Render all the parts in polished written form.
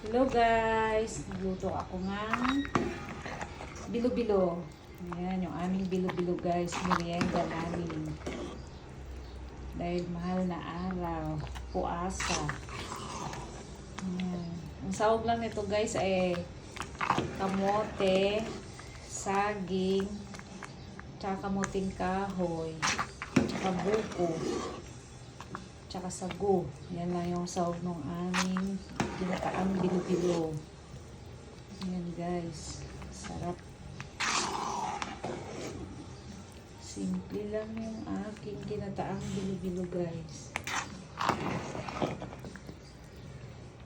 Hello guys! Nagluto ako ng bilo-bilo. Ayan, yung aming bilo-bilo guys. Merienda namin. Dahil mahal na araw. Puasa. Ayan. Ang sahog lang nito guys ay kamote, saging, tsaka kamuting kahoy, tsaka buko, tsaka sago. Yan lang yung sahog ng aming ginataang bilo-bilo. Ayan guys. Sarap. Simple lang yung aking ginataang bilo-bilo guys.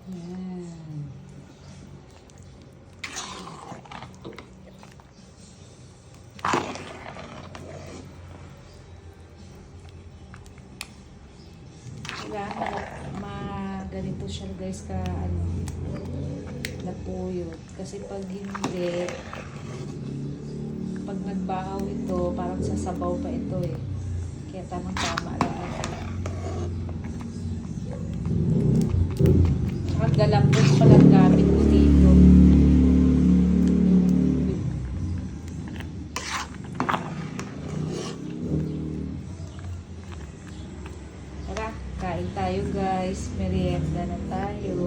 Ayan. Kailangan ganito siya guys ka napuyot. Kasi pag hindi, pag nagbahaw ito, parang sasabaw pa ito eh. Kaya tamang-tama lang ito. Tsaka galapos palang gamit ko dito. Tara, kain tayo guys. Merienda na tayo.